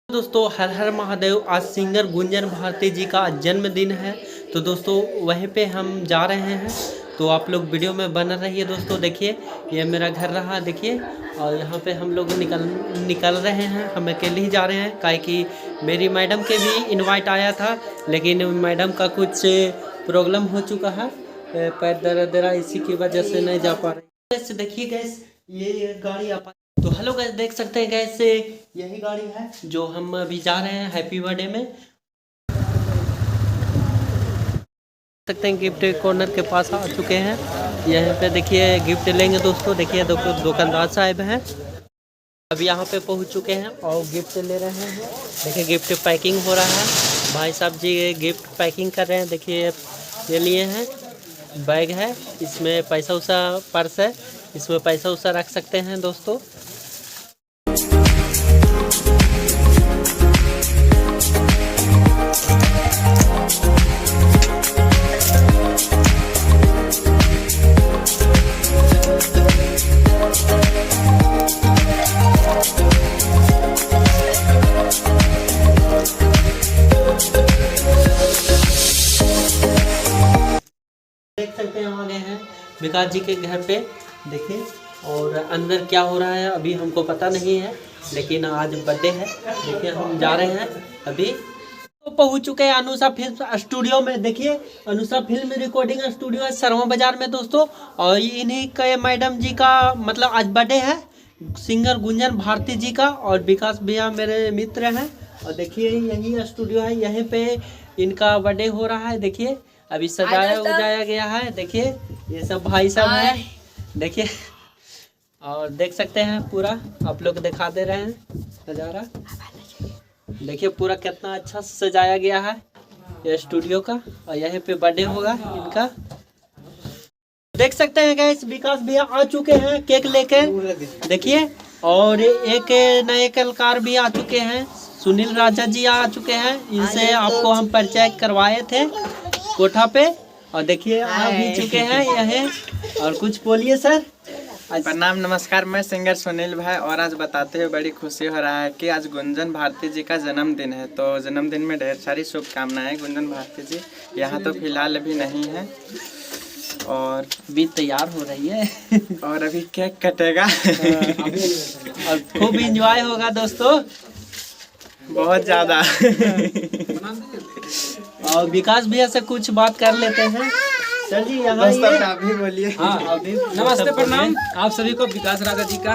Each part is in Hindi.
दोस्तों हर हर महादेव। आज सिंगर गुंजन भारती जी का जन्मदिन है, तो दोस्तों वहीं पे हम जा रहे हैं। तो आप लोग वीडियो में बना रहिए दोस्तों। देखिए ये मेरा घर रहा, देखिए। और यहाँ पे हम लोग निकल रहे हैं। हम अकेले ही जा रहे हैं, काहे कि मेरी मैडम के भी इनवाइट आया था, लेकिन मैडम का कुछ प्रॉब्लम हो चुका है, पैर दर्द रहा, इसी की वजह से नहीं जा पा रहे। देखिए गैस ये गाड़ी आप तो हेलो गैस, देख सकते हैं गैस यही गाड़ी है जो हम अभी जा रहे हैं हैप्पी बर्थडे में। सकते हैं गिफ्ट कॉर्नर के पास आ चुके हैं। यहाँ पे देखिए गिफ्ट लेंगे दोस्तों। देखिए दुकानदार साहब हैं, अभी यहाँ पे पहुँच चुके हैं और गिफ्ट ले रहे हैं। देखिए गिफ्ट पैकिंग हो रहा है, भाई साहब जी गिफ्ट पैकिंग कर रहे हैं। देखिए ये लिए हैं, बैग है, इसमें पैसा उसा, पर्स है, इसमें पैसा उसा रख सकते हैं दोस्तों। देख सकते हैं हम आ गए हैं विकास जी के घर पे। देखिए और अंदर क्या हो रहा है अभी हमको पता नहीं है, लेकिन आज बर्थडे है। देखिए हम जा रहे हैं अभी। तो पहुंच चुके हैं अनुषा फिल्म स्टूडियो में। देखिए अनुषा फिल्म रिकॉर्डिंग स्टूडियो है सरवा बाजार में दोस्तों। और इन्हीं के मैडम जी का मतलब आज बर्थडे है, सिंगर गुंजन भारती जी का। और विकास भैया मेरे मित्र हैं। और देखिए यही स्टूडियो है, यहीं पे इनका बर्थडे हो रहा है। देखिए अभी सजाया उजाया गया है। देखिए ये सब भाई साहब हैं, देखिए। और देख सकते हैं पूरा आप लोग दिखा दे रहे हैं नज़ारा। देखिए पूरा कितना अच्छा सजाया गया है ये स्टूडियो का। और यहीं पे बर्थडे होगा इनका। देख सकते हैं गैस विकास भैया आ चुके हैं केक लेकर, देखिए। और एक नए कलाकार भी आ चुके हैं, सुनील राजा जी आ चुके हैं। इनसे आपको हम परिचय करवाए थे कोठा पे। और देखिए आ भी चुके हैं यह। और कुछ बोलिए सर। प्रणाम नमस्कार, मैं सिंगर सुनील भाई। और आज बताते हुए बड़ी खुशी हो रहा है कि आज गुंजन भारती जी का जन्मदिन है। तो जन्मदिन में ढेर सारी शुभकामनाएं गुंजन भारती जी। यहाँ तो फिलहाल अभी नहीं है और भी तैयार हो रही है और अभी केक कटेगा और खूब एंजॉय होगा दोस्तों, बहुत ज़्यादा। और विकास भैया से कुछ बात कर लेते हैं। सर जी यहाँ अभी बोलिए। हाँ अभी नमस्ते प्रणाम आप सभी को। विकास राजा जी का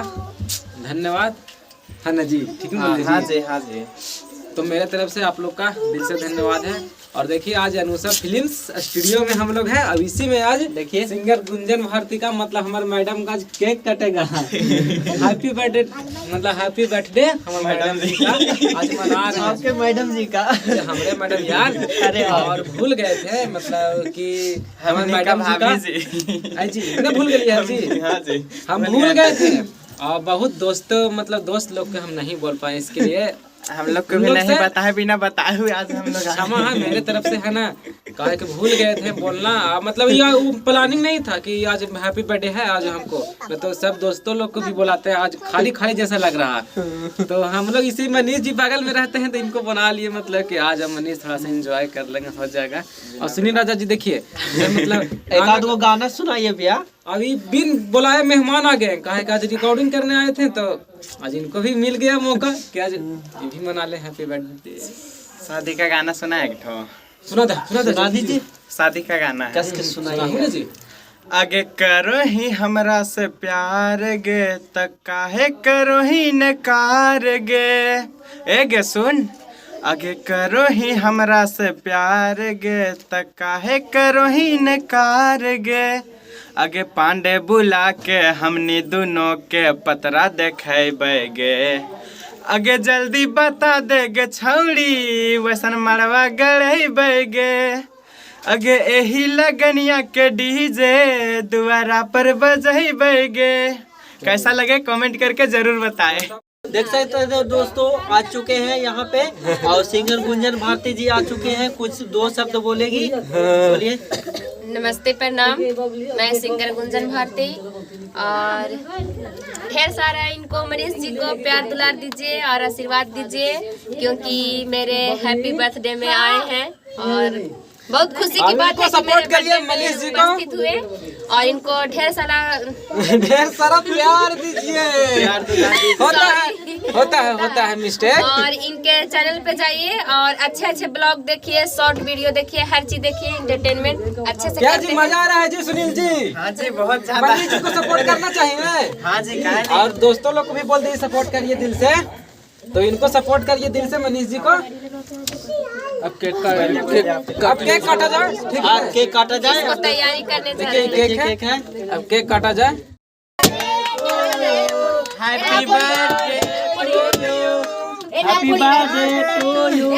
धन्यवाद है ना जी, ठीक है। हाँ जी हाँ जी। तो मेरे तरफ से आप लोग का दिल से धन्यवाद है। और देखिए आज अनुषा फिल्म्स स्टूडियो में हम लोग हैं। अब इसी में आज देखिए सिंगर गुंजन भारती का मतलब हमारे मैडम का केक कटेगा। हैप्पी बर्थडे मतलब हैप्पी बर्थडे हमारे मैडम जी का आज मना रहे हैं। आपके मैडम जी का हमारे मैडम यार। अरे और भूल गए थे मतलब कि हमारे मैडम जी ना भूल गए जी। हम भूल गए थे और बहुत दोस्त लोग को हम नहीं बोल पाए, इसके लिए हम लोग को भी नहीं पता है, बिना बताए हुए आज हम लोग क्षमा है मेरे तरफ से, है ना। कहे कि भूल गए थे बोलना, मतलब ये प्लानिंग नहीं था कि आज हैप्पी बर्थडे है आज हमको। तो सब दोस्तों लोग को भी बुलाते हैं, आज खाली खाली जैसा लग रहा है। तो हम लोग इसी मनीष जी बगल में रहते हैं तो इनको बना लिए, मतलब कि आज हम मनीष थोड़ा सा एंजॉय कर लेंगे, हो जाएगा। और सुनील राजा जी देखिए मतलब एक आध को गाना सुनाइए भैया। अभी बिन बुलाए मेहमान आ गए, कहे कि आज रिकॉर्डिंग करने आए थे, तो आज इनको भी मिल गया मौका कि आज ये भी मना ले हैप्पी बर्थडे। शादी का गाना सुना है? सुना दीजिए। शादी का गाना है, कस के सुनाइए जी। आगे करो ही हमरा से प्यार गे तक काहे करो ही नकार गे। ए गे सुन, आगे करो ही हमरा से प्यार गे तक काहे करो ही नकार गे। आगे पांडे बुला के हमनी दोनों के पतरा देखेबे गे। आगे जल्दी बता दे गे छौड़ी वैसन मरवा गड़ेबे गे। आगे एही लगनिया के डीजे दुआरा पर बजेबे गे। कैसा लगे कमेंट करके जरूर बताएं। देख सकते हैं दोस्तों आ चुके हैं यहाँ पे और सिंगर गुंजन भारती जी आ चुके हैं। कुछ दो शब्द बोलेगी, बोलिए। नमस्ते प्रणाम, मैं सिंगर गुंजन भारती और ढेर सारा इनको मनीष जी को प्यार दुलार दीजिए और आशीर्वाद दीजिए, क्योंकि मेरे हैप्पी बर्थडे में आए हैं और बहुत खुशी की बात है कि सपोर्ट करिए मेरे मनीष जी बर्थडे को। में उपस्थित हुए और इनको ढेर सारा प्यार दीजिए। होता है मिस्टेक। और इनके चैनल पे जाइए और अच्छे अच्छे ब्लॉग देखिए, शॉर्ट वीडियो देखिए, हर चीज देखिए, एंटरटेनमेंट अच्छे से क्या करते जी हैं। मजा आ रहा है जी सुनील जी? हाँ जी बहुत ज्यादा। मनीष जी को सपोर्ट करना चाहिए। हाँ जी काहे नहीं? और दोस्तों लोग को भी बोल दीजिए सपोर्ट करिए दिल से, तो इनको सपोर्ट करिए दिल से मनीष जी को। अब केक काटा जाए, ठीक है? आज केक काटा जाए। इसको तैयारी करने जा देखिए रहे हैं। केक है, अब केक काटा जाए। Happy birthday happy birthday to you.